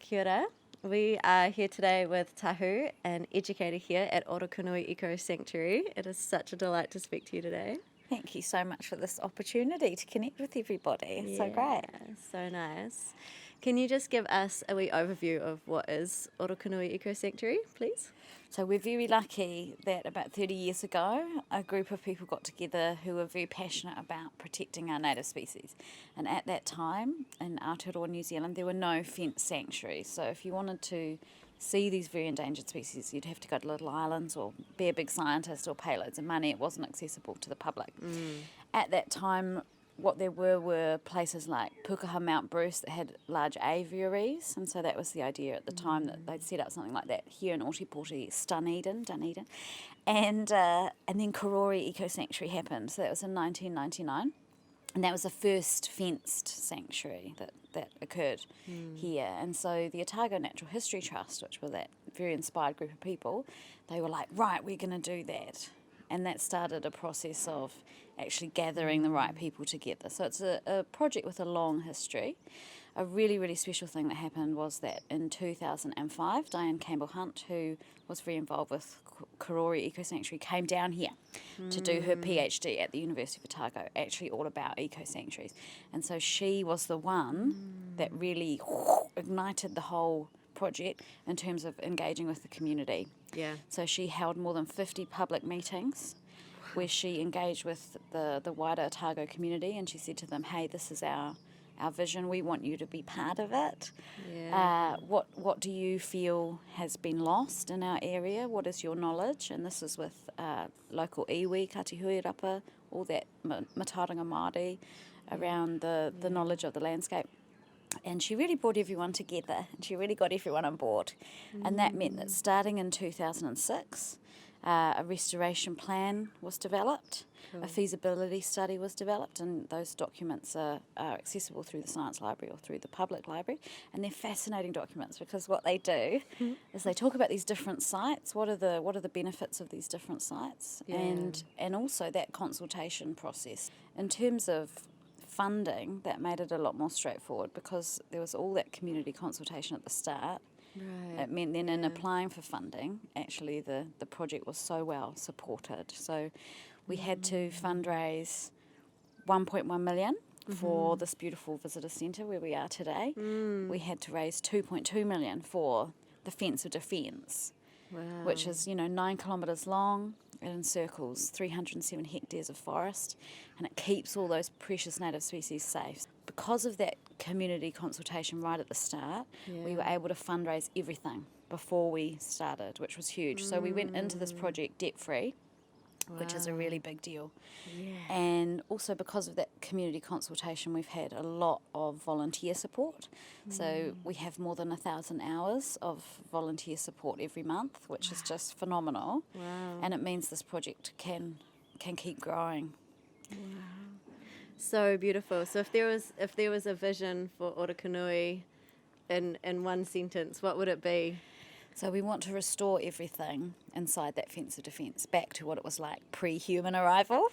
Kia ora. We are here today with Tahu, an educator here at Orokonui Eco Sanctuary. It is such a delight to speak to you today. Thank you so much for this opportunity to connect with everybody. It's so great. So nice. Can you just give us a wee overview of what is Orokonui Eco Sanctuary, please? So we're very lucky that about 30 years ago, a group of people got together who were very passionate about protecting our native species. And at that time, in Aotearoa, New Zealand, there were no fenced sanctuaries. So if you wanted to see these very endangered species, you'd have to go to little islands or be a big scientist or pay loads of money. It wasn't accessible to the public. At that time, what there were places like Pukaha Mount Bruce that had large aviaries, and so that was the idea at the time that they'd set up something like that here in Ōtepoti, Dunedin, and then Karori Eco Sanctuary happened. So that was in 1999, and that was the first fenced sanctuary that occurred here. And so the Otago Natural History Trust, which were that very inspired group of people, they were like, right, we're going to do that. And that started a process of actually gathering the right people together. So it's a project with a long history. A really, really special thing that happened was that in 2005, Diane Campbell-Hunt, who was very involved with Karori Eco Sanctuary, came down here to do her PhD at the University of Otago, actually all about eco sanctuaries. And so she was the one that really ignited the whole project in terms of engaging with the community. Yeah. So she held more than 50 public meetings where she engaged with the wider Otago community, and she said to them, hey, this is our vision. We want you to be part of it. Yeah. What do you feel has been lost in our area? What is your knowledge? And this is with local iwi, Katihui Rapa, all that Mataranga Māori around the knowledge of the landscape. And she really brought everyone together, and she really got everyone on board. And that meant that starting in 2006, a restoration plan was developed, a feasibility study was developed, and those documents are accessible through the Science Library or through the public library. And they're fascinating documents because what they do is they talk about these different sites, what are the benefits of these different sites, and also that consultation process. In terms of funding, that made it a lot more straightforward because there was all that community consultation at the start. Right. It meant then in applying for funding, actually the project was so well supported. So we had to fundraise 1.1 million for this beautiful visitor centre where we are today. We had to raise 2.2 million for the fence of defence, which is 9 kilometres long. It encircles 307 hectares of forest, and it keeps all those precious native species safe. Because of that community consultation right at the start, we were able to fundraise everything before we started, which was huge. So we went into this project debt-free, which is a really big deal. Yeah. And also because of that community consultation, we've had a lot of volunteer support. So we have more than 1,000 hours of volunteer support every month, which is just phenomenal. Wow. And it means this project can keep growing. So beautiful. So if there was a vision for Orokonui in one sentence, what would it be? So we want to restore everything inside that fence of defence back to what it was like pre-human arrival.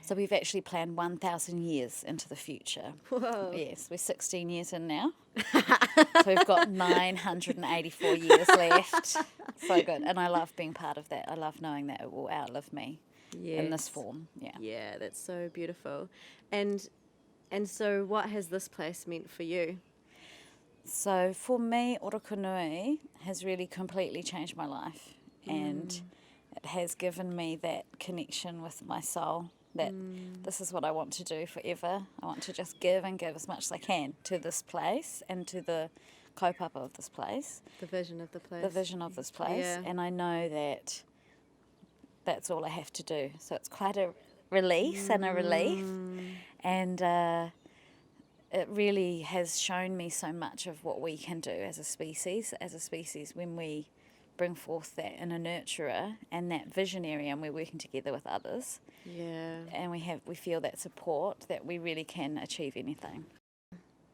So we've actually planned 1,000 years into the future. Whoa. Yes, we're 16 years in now. So we've got 984 years left. So good. And I love being part of that. I love knowing that it will outlive me in this form. Yeah. Yeah, that's so beautiful. And so what has this place meant for you? So for me, Orokonui has really completely changed my life, and it has given me that connection with my soul, that this is what I want to do forever. I want to just give and give as much as I can to this place and to the kaupapa of this place. The vision of the place. The vision of this place. Yeah. And I know that that's all I have to do. So it's quite a release and a relief. And it really has shown me so much of what we can do as a species when we bring forth that inner nurturer and that visionary, and we're working together with others. Yeah. And we feel that support, that we really can achieve anything.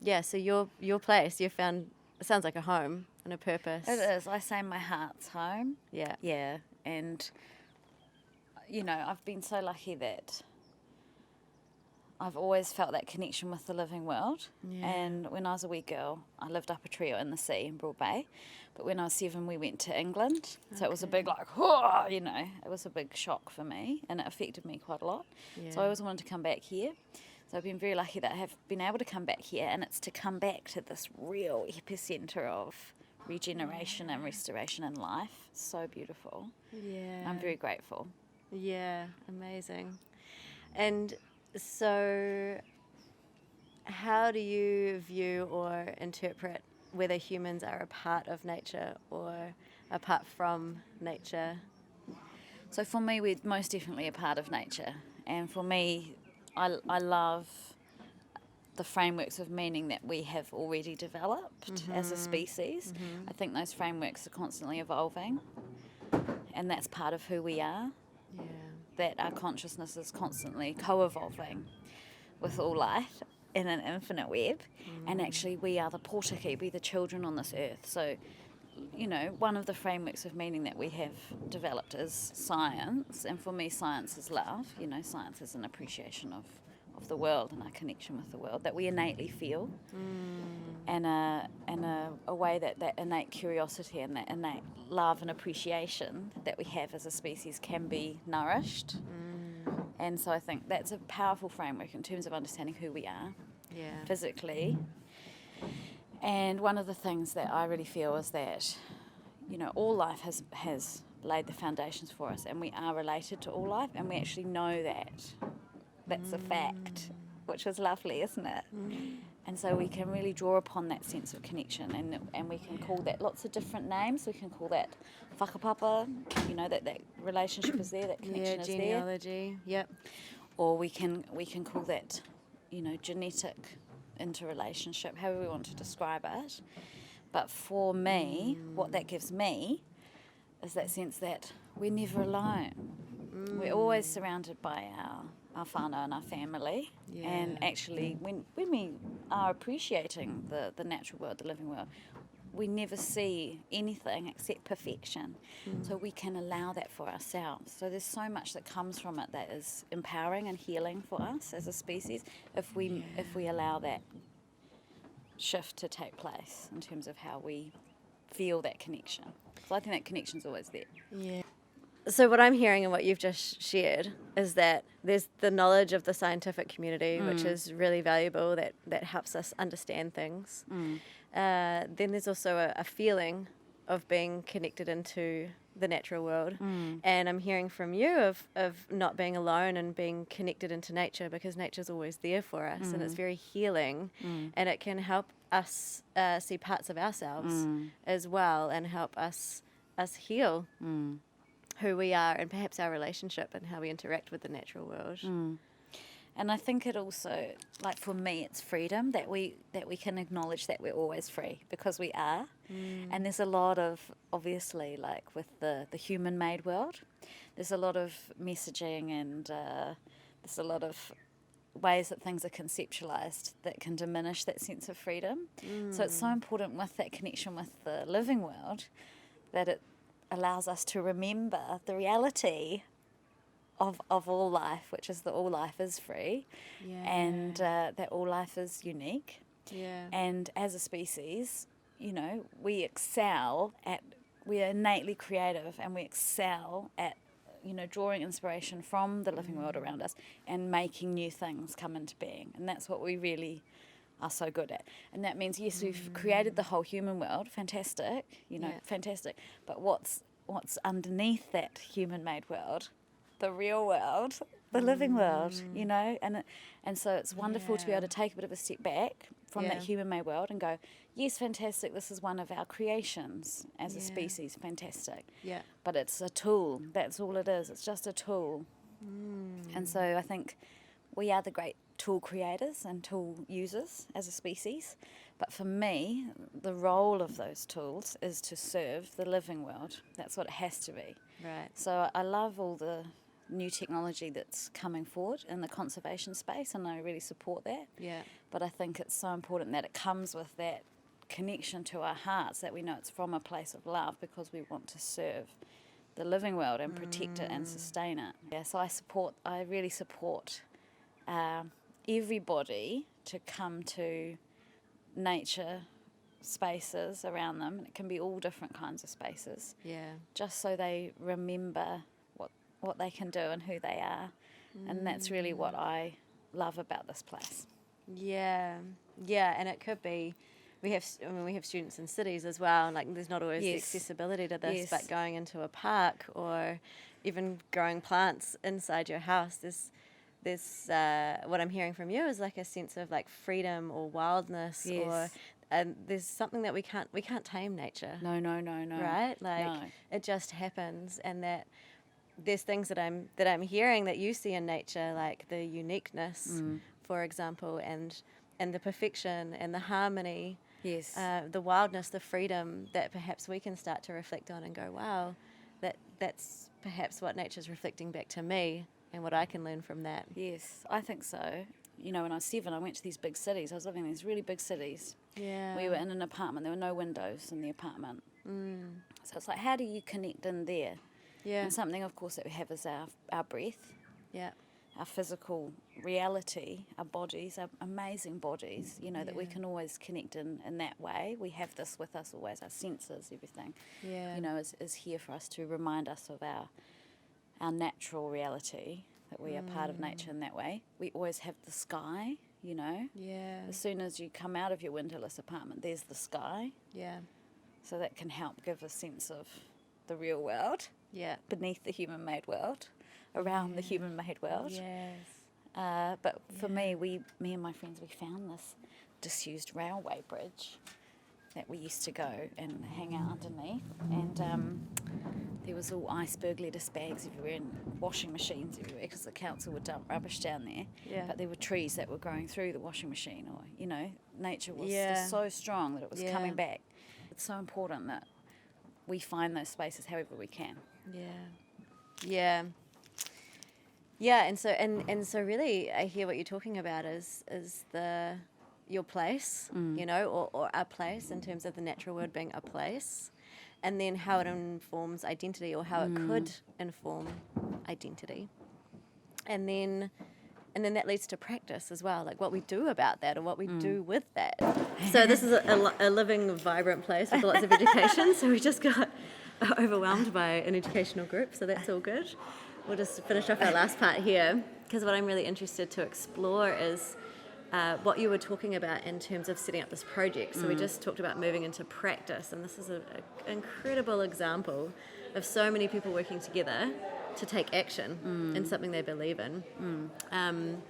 Yeah, so your place, you found, it sounds like a home and a purpose. It is. I say my heart's home. Yeah. Yeah. And, I've been so lucky that I've always felt that connection with the living world. Yeah. And when I was a wee girl, I lived up a tree in the sea in Broad Bay. But when I was 7, we went to England. So it was a big, like, whoa, you know, it was a big shock for me, and it affected me quite a lot. Yeah. So I always wanted to come back here. So I've been very lucky that I have been able to come back here, and it's to come back to this real epicenter of regeneration and restoration in life. So beautiful. Yeah. I'm very grateful. Yeah, amazing. And so, how do you view or interpret whether humans are a part of nature or apart from nature? So for me, we're most definitely a part of nature. And for me, I love the frameworks of meaning that we have already developed as a species. I think those frameworks are constantly evolving, and that's part of who we are. Yeah. That our consciousness is constantly co-evolving with all life in an infinite web, and actually we are the portaki, we're the children on this earth. So, you know, one of the frameworks of meaning that we have developed is science, and for me science is love. You know, science is an appreciation of the world and our connection with the world that we innately feel, and a way that innate curiosity and that innate love and appreciation that we have as a species can be nourished. And so I think that's a powerful framework in terms of understanding who we are physically. And one of the things that I really feel is that, you know, all life has laid the foundations for us, and we are related to all life, and we actually know that. That's a fact, which is lovely, isn't it? And so we can really draw upon that sense of connection, and we can call that lots of different names. We can call that whakapapa, you know, that relationship is there, that connection is there. Genealogy. Yep. Or we can call that, you know, genetic interrelationship, however we want to describe it. But for me, what that gives me is that sense that we're never alone. We're always surrounded by our whānau and our family. Yeah. And actually, when we are appreciating the natural world, the living world, we never see anything except perfection. So we can allow that for ourselves. So there's so much that comes from it that is empowering and healing for us as a species if we allow that shift to take place in terms of how we feel that connection. So I think that connection's always there. Yeah. So what I'm hearing and what you've just shared is that there's the knowledge of the scientific community, which is really valuable, that helps us understand things. Then there's also a feeling of being connected into the natural world. And I'm hearing from you of not being alone and being connected into nature, because nature's always there for us, and it's very healing, and it can help us see parts of ourselves as well, and help us heal who we are, and perhaps our relationship and how we interact with the natural world. And I think it also, like for me, it's freedom, that we can acknowledge that we're always free, because we are. And there's a lot of, obviously, like with the human-made world, there's a lot of messaging, and there's a lot of ways that things are conceptualized that can diminish that sense of freedom. So it's so important with that connection with the living world that it allows us to remember the reality of all life, which is that all life is free, and that all life is unique. And as a species, you know, we are innately creative, and we excel at, you know, drawing inspiration from the living world around us and making new things come into being. And that's what we really are so good at. And that means, yes, we've created the whole human world, fantastic, you know, fantastic. But what's underneath that human-made world, the real world, the living world, you know? And so it's wonderful to be able to take a bit of a step back from that human-made world and go, yes, fantastic, this is one of our creations as a species, fantastic. But it's a tool, that's all it is, it's just a tool. And so I think we are the great tool creators and tool users as a species. But for me, the role of those tools is to serve the living world. That's what it has to be. Right. So I love all the new technology that's coming forward in the conservation space, and I really support that. But I think it's so important that it comes with that connection to our hearts, that we know it's from a place of love, because we want to serve the living world and protect it and sustain it. So I really support everybody to come to nature spaces around them, and it can be all different kinds of spaces, just so they remember what they can do and who they are. And that's really what I love about this place. And it could be, we have students in cities as well, and like there's not always the accessibility to this, but going into a park or even growing plants inside your house, there's what I'm hearing from you is like a sense of like freedom or wildness, or there's something that we can't tame nature. No. Right? Like it just happens, and that there's things that I'm hearing that you see in nature, like the uniqueness, for example, and the perfection and the harmony, the wildness, the freedom that perhaps we can start to reflect on and go, wow, that's perhaps what nature's reflecting back to me and what I can learn from that. Yes, I think so. You know, when I was 7, I went to these big cities. I was living in these really big cities. Yeah. We were in an apartment. There were no windows in the apartment. So it's like, how do you connect in there? Yeah. And something, of course, that we have is our breath. Yeah. Our physical reality, our bodies, our amazing bodies, you know, that we can always connect in that way. We have this with us always, our senses, everything, you know, is here for us to remind us of our natural reality, that we are part of nature in that way. We always have the sky, you know. Yeah. As soon as you come out of your windowless apartment, there's the sky. Yeah. So that can help give a sense of the real world. Yeah. Beneath the human-made world. Around the human-made world. Yes. But for me and my friends, we found this disused railway bridge that we used to go and hang out underneath. And there was all iceberg lettuce bags everywhere and washing machines everywhere because the council would dump rubbish down there. Yeah. But there were trees that were growing through the washing machine, or, you know, nature was just so strong that it was coming back. It's so important that we find those spaces however we can. And so really I hear what you're talking about is your place, you know, or a place in terms of the natural world being a place, and then how it informs identity, or how it could inform identity, and then that leads to practice as well, like what we do about that or what we do with that. So this is a living, vibrant place with lots of education, so we just got overwhelmed by an educational group, so that's all good. We'll just finish off our last part here, because what I'm really interested to explore is what you were talking about in terms of setting up this project. So we just talked about moving into practice, and this is an incredible example of so many people working together to take action in something they believe in. And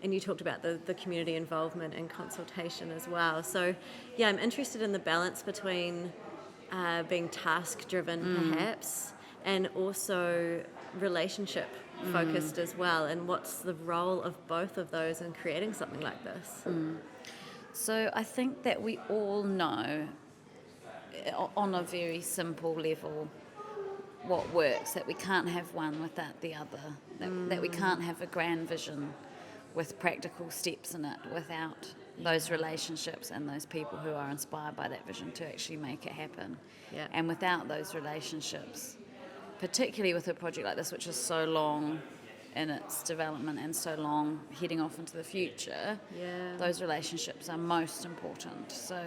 you talked about the community involvement and consultation as well. So yeah, I'm interested in the balance between being task-driven perhaps, and also relationship focused as well, and what's the role of both of those in creating something like this? So I think that we all know on a very simple level what works, that we can't have one without the other, that we can't have a grand vision with practical steps in it without those relationships and those people who are inspired by that vision to actually make it happen. And without those relationships, particularly with a project like this, which is so long in its development and so long heading off into the future, those relationships are most important. So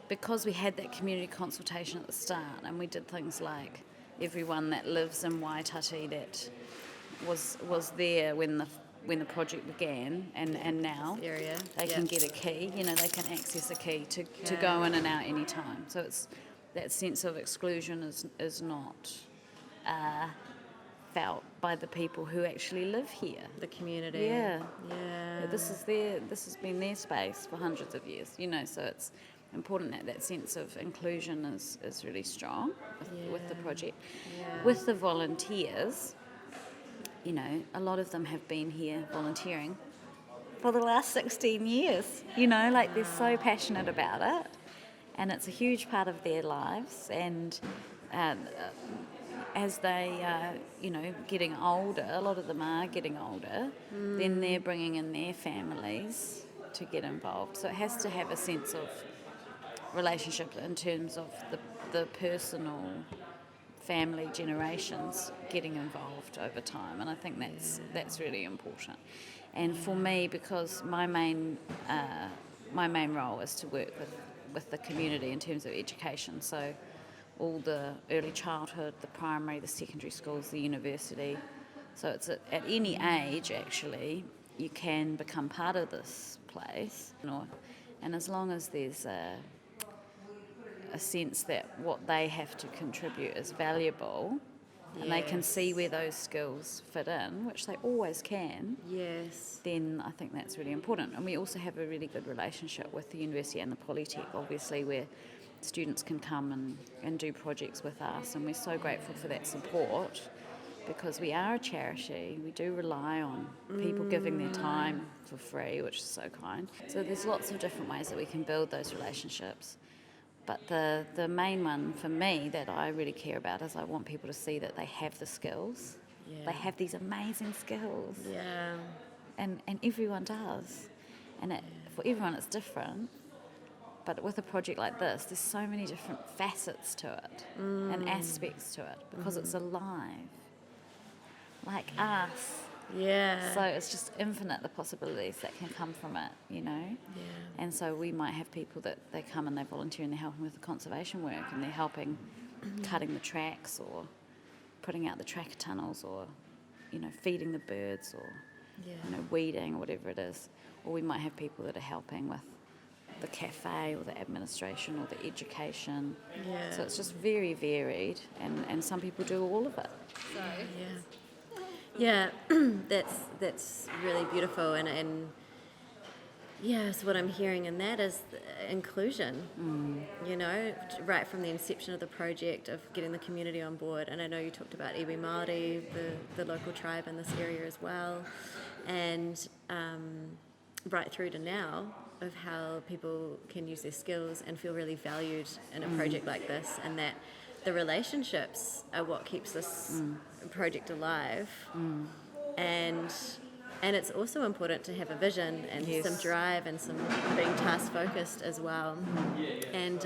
because we had that community consultation at the start, and we did things like everyone that lives in Waitati that was there when the project began, and now they can get a key, you know, they can access a key to go in and out any time. So it's that sense of exclusion is not felt by the people who actually live here. The community. This has been their space for hundreds of years, you know, so it's important that sense of inclusion is really strong with the project. With the volunteers, you know, a lot of them have been here volunteering for the last 16 years, you know, like they're so passionate about it, and it's a huge part of their lives. And as they are, you know, getting older, a lot of them are getting older, then they're bringing in their families to get involved. So it has to have a sense of relationship in terms of the personal family generations getting involved over time, and I think that's really important. And for me, because my main role is to work with the community in terms of education, so all the early childhood, the primary, the secondary schools, the university. So it's at any age, actually, you can become part of this place. And as long as there's a sense that what they have to contribute is valuable, and they can see where those skills fit in, which they always can, then I think that's really important. And we also have a really good relationship with the university and the Polytech, obviously, where students can come and do projects with us, and we're so grateful for that support, because we are a charity. We do rely on people giving their time for free, which is so kind. So there's lots of different ways that we can build those relationships. But the main one for me that I really care about is I want people to see that they have the skills. They have these amazing skills. And everyone does. And for everyone it's different. But with a project like this, there's so many different facets to it and aspects to it, because it's alive, like us. So it's just infinite, the possibilities that can come from it, And so we might have people that they come and they volunteer and they're helping with the conservation work, and they're helping cutting the tracks or putting out the tracker tunnels, or, feeding the birds, or, weeding, or whatever it is. Or we might have people that are helping with the cafe or the administration or the education. So it's just very varied, and some people do all of it. That's really beautiful, and so what I'm hearing in that is inclusion, right from the inception of the project, of getting the community on board. And I know you talked about iwi Māori, the local tribe in this area as well, and right through to now, of how people can use their skills and feel really valued in a project like this, and that the relationships are what keeps this project alive. And it's also important to have a vision and some drive and some being task focused as well. And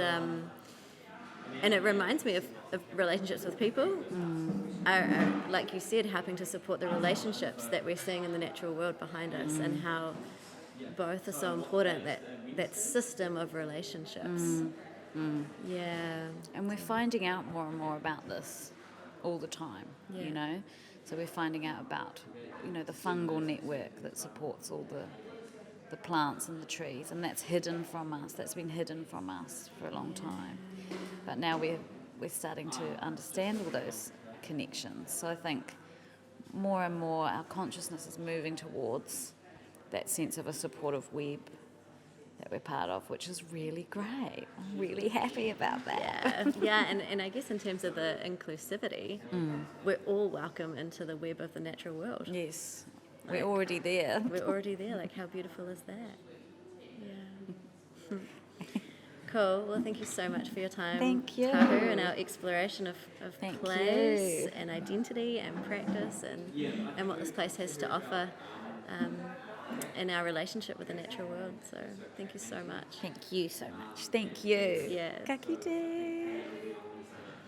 it reminds me of relationships with people. Are, like you said, helping to support the relationships that we're seeing in the natural world behind us, and how both are so important, that system of relationships. And we're finding out more and more about this all the time, So we're finding out about, the fungal network that supports all the plants and the trees, and that's hidden from us. That's been hidden from us for a long time. But now we're starting to understand all those connections. So I think more and more our consciousness is moving towards that sense of a supportive web that we're part of, which is really great. I'm really happy about that. And I guess in terms of the inclusivity, we're all welcome into the web of the natural world. Yes, we're already there. We're already there. Like, how beautiful is that? Cool. Well, thank you so much for your time. Thank you. Tahu, and our exploration of place and identity and practice, and what this place has to offer in our relationship with the natural world. So thank you so much. Thank you so much. Thank you. Yeah. Ka kite.